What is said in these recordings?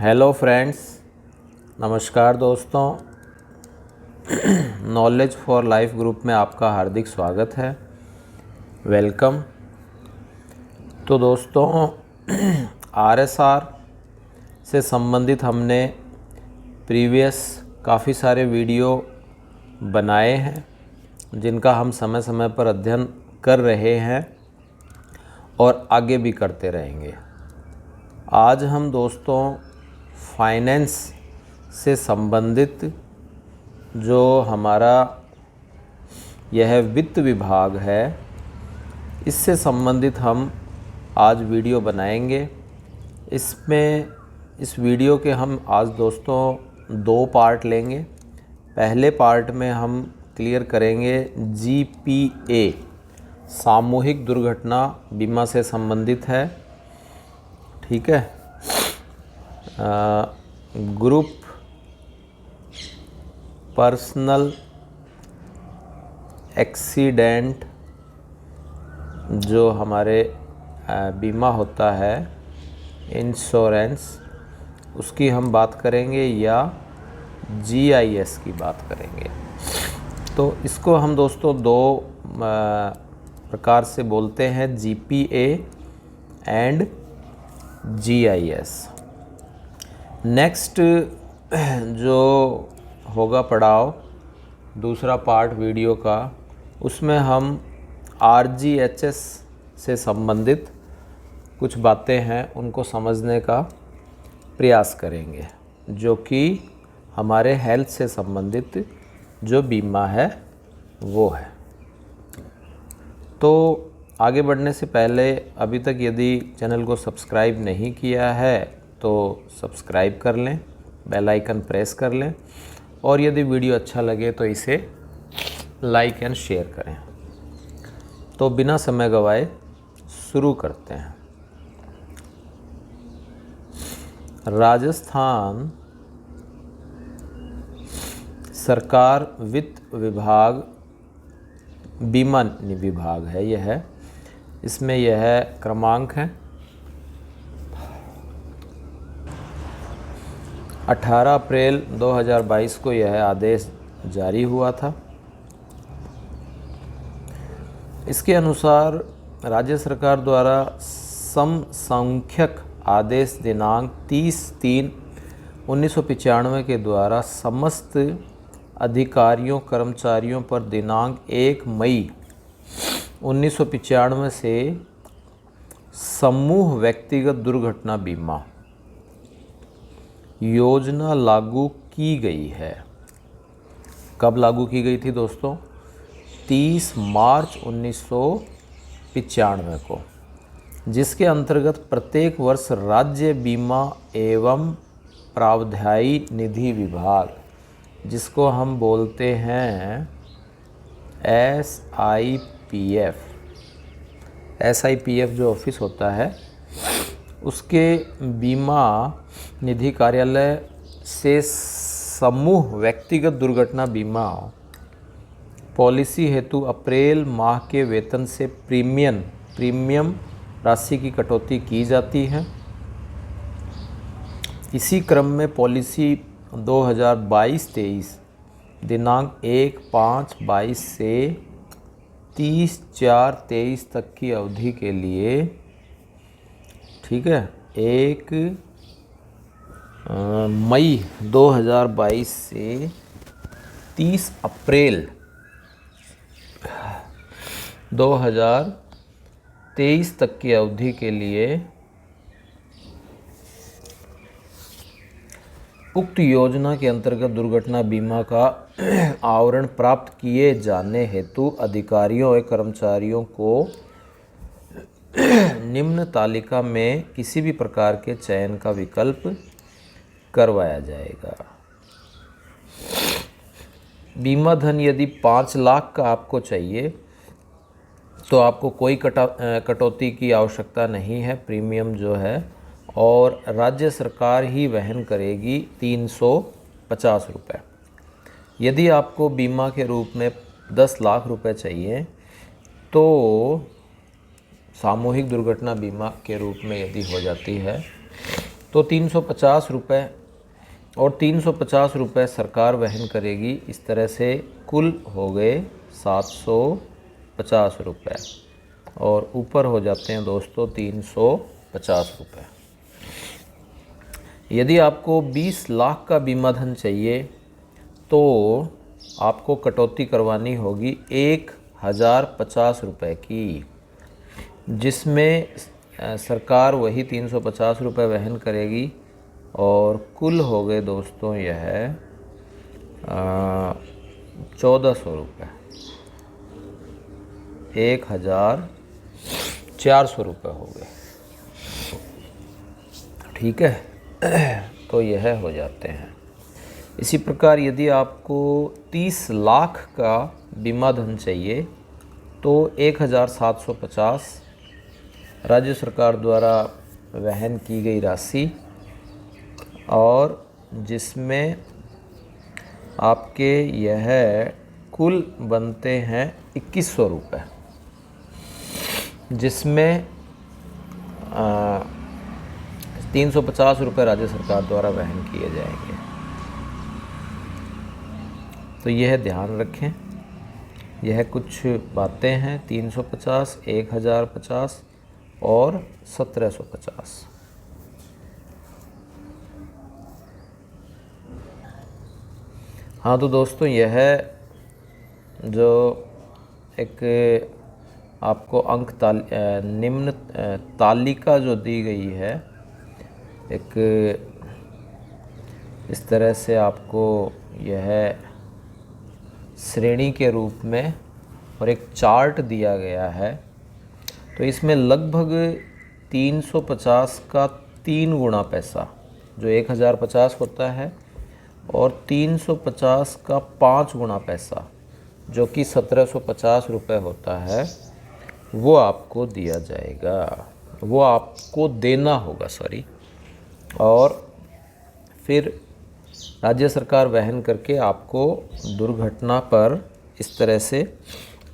Hello friends, नमस्कार दोस्तों। Knowledge for life group में आपका हार्दिक स्वागत है। वेलकम। तो दोस्तों, आरएसआर से संबंधित हमने प्रीवियस काफ़ी सारे वीडियो बनाए हैं जिनका हम समय समय पर अध्ययन कर रहे हैं और आगे भी करते रहेंगे। आज हम दोस्तों फाइनेंस से संबंधित जो हमारा यह वित्त विभाग है, इससे संबंधित हम आज वीडियो बनाएंगे। इस वीडियो के हम आज दोस्तों 2 पार्ट लेंगे। पहले पार्ट में हम क्लियर करेंगे जीपीए, सामूहिक दुर्घटना बीमा से संबंधित है। ठीक है। ग्रुप पर्सनल एक्सीडेंट जो हमारे बीमा होता है, इंश्योरेंस, उसकी हम बात करेंगे या जीआईएस की बात करेंगे। तो इसको हम दोस्तों 2 प्रकार से बोलते हैं, जीपीए एंड जीआईएस। नेक्स्ट जो होगा पड़ाव, दूसरा पार्ट वीडियो का, उसमें हम आरजीएचएस से संबंधित कुछ बातें हैं उनको समझने का प्रयास करेंगे, जो कि हमारे हेल्थ से संबंधित जो बीमा है वो है। तो आगे बढ़ने से पहले अभी तक यदि चैनल को सब्सक्राइब नहीं किया है तो सब्सक्राइब कर लें, बेल आइकन प्रेस कर लें, और यदि वीडियो अच्छा लगे तो इसे लाइक एंड शेयर करें। तो बिना समय गवाए शुरू करते हैं। राजस्थान सरकार वित्त विभाग बीमा विभाग है यह, इसमें यह क्रमांक है 18 अप्रैल 2022 को यह आदेश जारी हुआ था। इसके अनुसार राज्य सरकार द्वारा समसंख्यक आदेश दिनांक 30/3/1995 के द्वारा समस्त अधिकारियों कर्मचारियों पर दिनांक 1 मई 1995 से समूह व्यक्तिगत दुर्घटना बीमा योजना लागू की गई है। कब लागू की गई थी दोस्तों? 30 मार्च 1995 को, जिसके अंतर्गत प्रत्येक वर्ष राज्य बीमा एवं प्रावधायी निधि विभाग, जिसको हम बोलते हैं एसआईपीएफ जो ऑफिस होता है, उसके बीमा निधि कार्यालय से समूह व्यक्तिगत दुर्घटना बीमा पॉलिसी हेतु अप्रैल माह के वेतन से प्रीमियम राशि की कटौती की जाती है। इसी क्रम में पॉलिसी 2022-23 दिनांक 1/5/22 से 30/4/23 तक की अवधि के लिए, ठीक है, 1 मई 2022 से 30 अप्रैल 2023 तक की अवधि के लिए उक्त योजना के अंतर्गत दुर्घटना बीमा का आवरण प्राप्त किए जाने हेतु अधिकारियों और कर्मचारियों को निम्न तालिका में किसी भी प्रकार के चयन का विकल्प करवाया जाएगा। बीमा धन यदि 5 लाख का आपको चाहिए तो आपको कोई कटौती की आवश्यकता नहीं है, प्रीमियम जो है, और राज्य सरकार ही वहन करेगी 350 रुपये। यदि आपको बीमा के रूप में 10 लाख रुपए चाहिए तो सामूहिक दुर्घटना बीमा के रूप में यदि हो जाती है तो 350 रुपये और 350 रुपये सरकार वहन करेगी। इस तरह से कुल हो गए 750 रुपये और ऊपर हो जाते हैं दोस्तों 350 रुपये। यदि आपको 20 लाख का बीमा धन चाहिए तो आपको कटौती करवानी होगी 1050 रुपये की, जिसमें सरकार वही 350 रुपये वहन करेगी और कुल हो गए दोस्तों यह 1400 रुपये, 1400 रुपये हो गए। ठीक है, तो यह हो जाते हैं। इसी प्रकार यदि आपको 30 लाख का बीमा धन चाहिए तो 1750 राज्य सरकार द्वारा वहन की गई राशि, और जिसमें आपके यह कुल बनते हैं 2100 रुपये, जिसमें 350 रुपये राज्य सरकार द्वारा वहन किए जाएंगे। तो यह ध्यान रखें, यह कुछ बातें हैं। 350, 1050 और 1750। हाँ तो दोस्तों, यह जो एक आपको निम्न तालिका जो दी गई है, एक इस तरह से आपको यह श्रेणी के रूप में और एक चार्ट दिया गया है। तो इसमें लगभग 350 का 3 गुना पैसा जो 1050 होता है और 350 का 5 गुना पैसा जो कि 1750 रुपये होता है, वो आपको दिया जाएगा, वो आपको देना होगा, सॉरी। और फिर राज्य सरकार वहन करके आपको दुर्घटना पर इस तरह से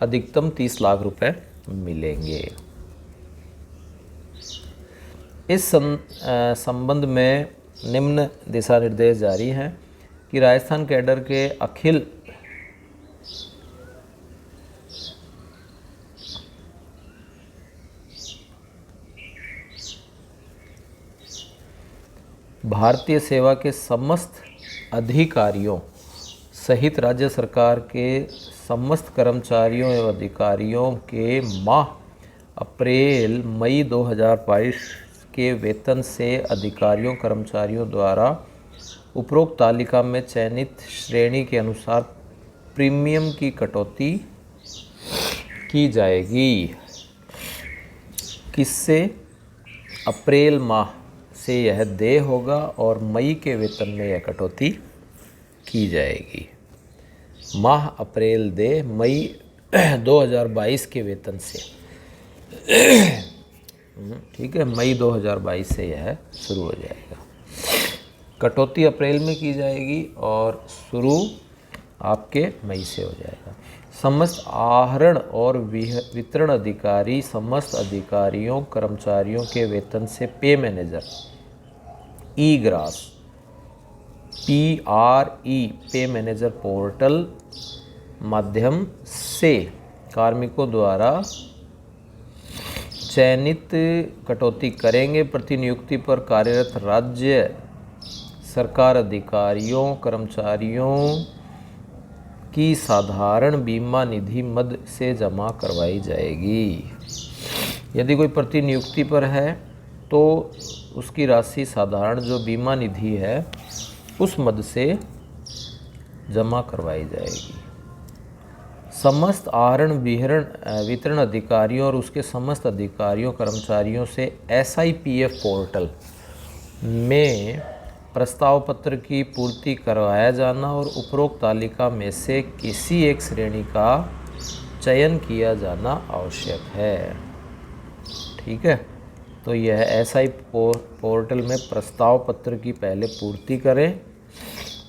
अधिकतम 30 लाख रुपए मिलेंगे। इस संबंध में निम्न दिशा निर्देश जारी हैं कि राजस्थान कैडर के अखिल भारतीय सेवा के समस्त अधिकारियों सहित राज्य सरकार के समस्त कर्मचारियों एवं अधिकारियों के माह अप्रैल मई 2022 के वेतन से अधिकारियों कर्मचारियों द्वारा उपरोक्त तालिका में चयनित श्रेणी के अनुसार प्रीमियम की कटौती की जाएगी। किससे? अप्रैल माह से यह देय होगा और मई के वेतन में यह कटौती की जाएगी। माह अप्रैल देय मई 2022 के वेतन से, ठीक है, मई 2022 से यह शुरू हो जाएगा। कटौती अप्रैल में की जाएगी और शुरू आपके मई से हो जाएगा। समस्त आहरण और वितरण अधिकारी समस्त अधिकारियों कर्मचारियों के वेतन से पे मैनेजर ई-ग्रास PRE पे मैनेजर पोर्टल माध्यम से कार्मिकों द्वारा चयनित कटौती करेंगे। प्रतिनियुक्ति पर कार्यरत राज्य सरकार अधिकारियों कर्मचारियों की साधारण बीमा निधि मद से जमा करवाई जाएगी। यदि कोई प्रतिनियुक्ति पर है तो उसकी राशि साधारण जो बीमा निधि है उस मद से जमा करवाई जाएगी। समस्त आहरण वितरण अधिकारियों और उसके समस्त अधिकारियों कर्मचारियों से SIPF पोर्टल में प्रस्ताव पत्र की पूर्ति करवाया जाना और उपरोक्त तालिका में से किसी एक श्रेणी का चयन किया जाना आवश्यक है। ठीक है, तो यह SI पोर्टल में प्रस्ताव पत्र की पहले पूर्ति करें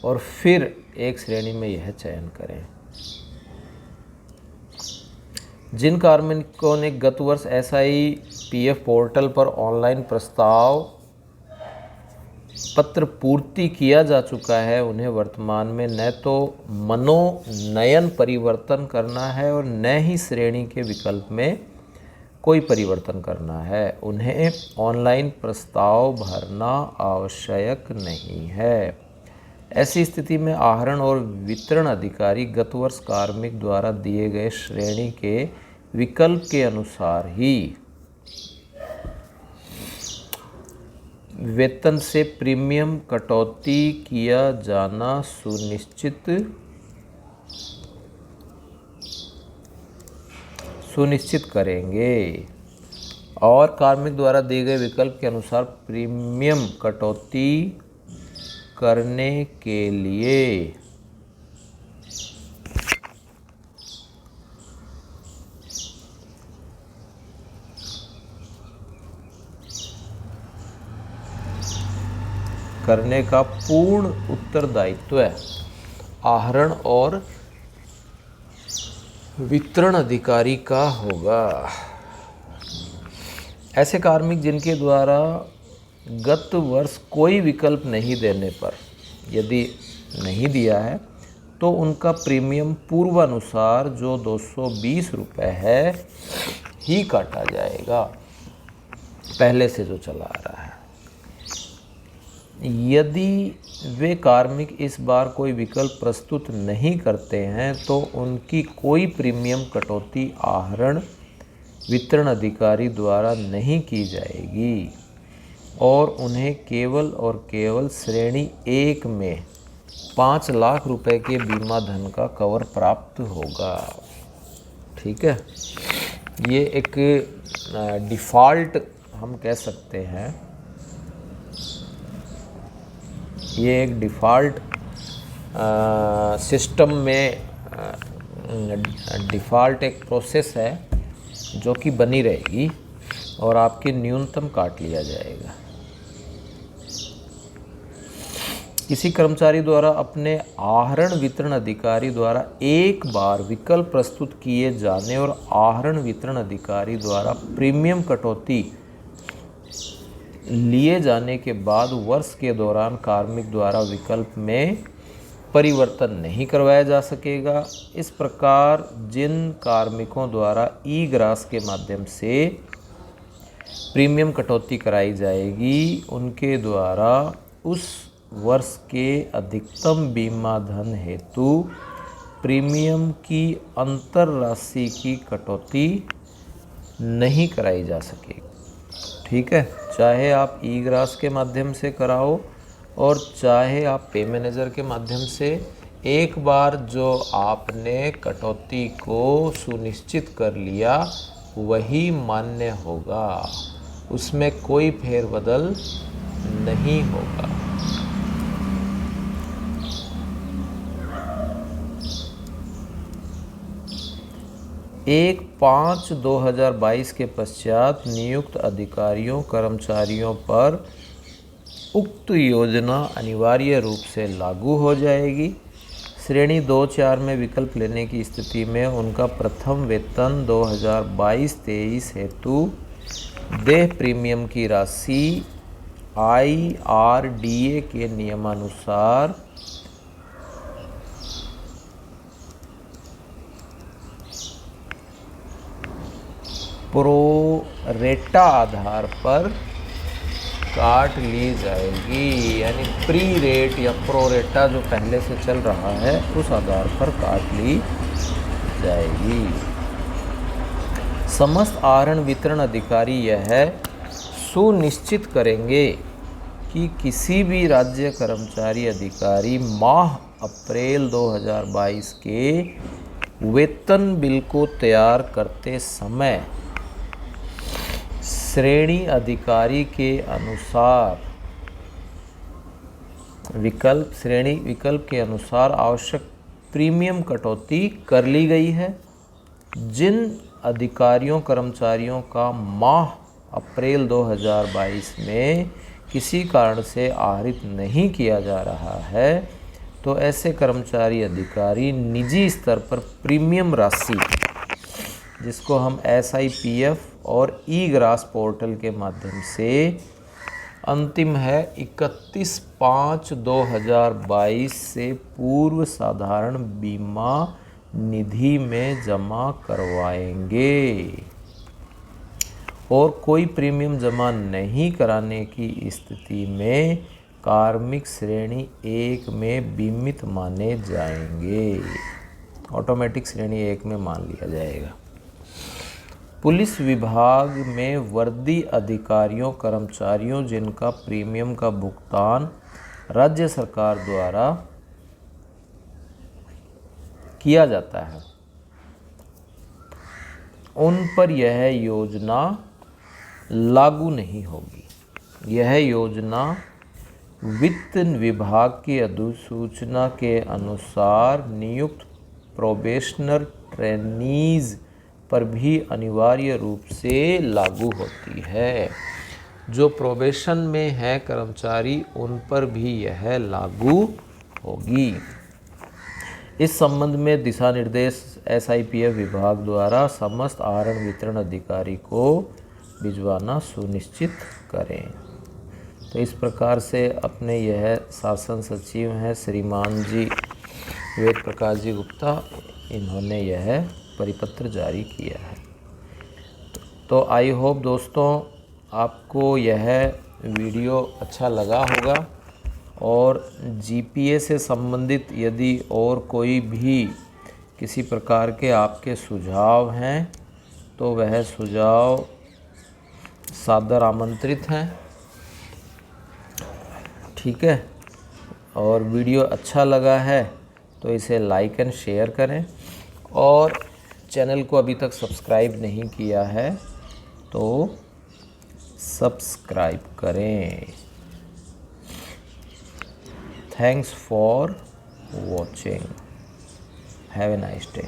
और फिर एक श्रेणी में यह चयन करें। जिन कार्मिकों ने गत वर्ष SIPF पोर्टल पर ऑनलाइन प्रस्ताव पत्र पूर्ति किया जा चुका है उन्हें वर्तमान में न तो मनोनयन परिवर्तन करना है और न ही श्रेणी के विकल्प में कोई परिवर्तन करना है। उन्हें ऑनलाइन प्रस्ताव भरना आवश्यक नहीं है। ऐसी स्थिति में आहरण और वितरण अधिकारी गत वर्ष कार्मिक द्वारा दिए गए श्रेणी के विकल्प के अनुसार ही वेतन से प्रीमियम कटौती किया जाना सुनिश्चित करेंगे और कार्मिक द्वारा दिए गए विकल्प के अनुसार प्रीमियम कटौती करने के लिए करने का पूर्ण उत्तरदायित्व आहरण और वितरण अधिकारी का होगा। ऐसे कार्मिक जिनके द्वारा गत वर्ष कोई विकल्प नहीं देने पर, यदि नहीं दिया है तो उनका प्रीमियम पूर्वानुसार जो 220 रुपये है ही काटा जाएगा, पहले से जो चला आ रहा है। यदि वे कार्मिक इस बार कोई विकल्प प्रस्तुत नहीं करते हैं तो उनकी कोई प्रीमियम कटौती आहरण वितरण अधिकारी द्वारा नहीं की जाएगी और उन्हें केवल और केवल श्रेणी 1 में 5 लाख रुपए के बीमा धन का कवर प्राप्त होगा। ठीक है, ये एक डिफ़ॉल्ट हम कह सकते हैं, ये एक डिफ़ॉल्ट सिस्टम में डिफ़ॉल्ट एक प्रोसेस है जो कि बनी रहेगी और आपके न्यूनतम काट लिया जाएगा। किसी कर्मचारी द्वारा अपने आहरण वितरण अधिकारी द्वारा एक बार विकल्प प्रस्तुत किए जाने और आहरण वितरण अधिकारी द्वारा प्रीमियम कटौती लिए जाने के बाद वर्ष के दौरान कार्मिक द्वारा विकल्प में परिवर्तन नहीं करवाया जा सकेगा। इस प्रकार जिन कार्मिकों द्वारा ई ग्रास के माध्यम से प्रीमियम कटौती कराई जाएगी उनके द्वारा उस वर्ष के अधिकतम बीमा धन हेतु प्रीमियम की अंतर राशि की कटौती नहीं कराई जा सकेगी। ठीक है, चाहे आप ई ग्रास के माध्यम से कराओ और चाहे आप पे मैनेजर के माध्यम से, एक बार जो आपने कटौती को सुनिश्चित कर लिया वही मान्य होगा, उसमें कोई फेरबदल नहीं होगा। एक 5/2022 के पश्चात नियुक्त अधिकारियों कर्मचारियों पर उक्त योजना अनिवार्य रूप से लागू हो जाएगी। श्रेणी 2-4 में विकल्प लेने की स्थिति में उनका प्रथम वेतन 2022-23 हेतु देय प्रीमियम की राशि IRDA के नियमानुसार प्रोरेटा आधार पर काट ली जाएगी, यानी प्री रेट या प्रोरेटा जो पहले से चल रहा है उस आधार पर काट ली जाएगी। समस्त आहरण वितरण अधिकारी यह सुनिश्चित करेंगे कि किसी भी राज्य कर्मचारी अधिकारी माह अप्रैल 2022 के वेतन बिल को तैयार करते समय श्रेणी अधिकारी के अनुसार विकल्प के अनुसार आवश्यक प्रीमियम कटौती कर ली गई है। जिन अधिकारियों कर्मचारियों का माह अप्रैल 2022 में किसी कारण से आहरित नहीं किया जा रहा है तो ऐसे कर्मचारी अधिकारी निजी स्तर पर प्रीमियम राशि, जिसको हम SIPF और ई ग्रास पोर्टल के माध्यम से अंतिम है 31/5/2022 से पूर्व साधारण बीमा निधि में जमा करवाएंगे और कोई प्रीमियम जमा नहीं कराने की स्थिति में कार्मिक श्रेणी 1 में बीमित माने जाएंगे। ऑटोमेटिक श्रेणी 1 में मान लिया जाएगा। पुलिस विभाग में वर्दी अधिकारियों कर्मचारियों जिनका प्रीमियम का भुगतान राज्य सरकार द्वारा किया जाता है, उन पर यह योजना लागू नहीं होगी। यह योजना वित्त विभाग की अधिसूचना के अनुसार नियुक्त प्रोबेशनर ट्रेनीज पर भी अनिवार्य रूप से लागू होती है। जो प्रोबेशन में है कर्मचारी, उन पर भी यह लागू होगी। इस संबंध में दिशा निर्देश SIPF विभाग द्वारा समस्त आहरण वितरण अधिकारी को भिजवाना सुनिश्चित करें। तो इस प्रकार से अपने यह शासन सचिव हैं श्रीमान जी वेद प्रकाश जी गुप्ता, इन्होंने यह परिपत्र जारी किया है। तो आई होप दोस्तों आपको यह वीडियो अच्छा लगा होगा और GPA से संबंधित यदि और कोई भी किसी प्रकार के आपके सुझाव हैं तो वह सुझाव सादर आमंत्रित हैं। ठीक है, और वीडियो अच्छा लगा है तो इसे लाइक एंड शेयर करें और चैनल को अभी तक सब्सक्राइब नहीं किया है तो सब्सक्राइब करें। Thanks for watching. Have a nice day.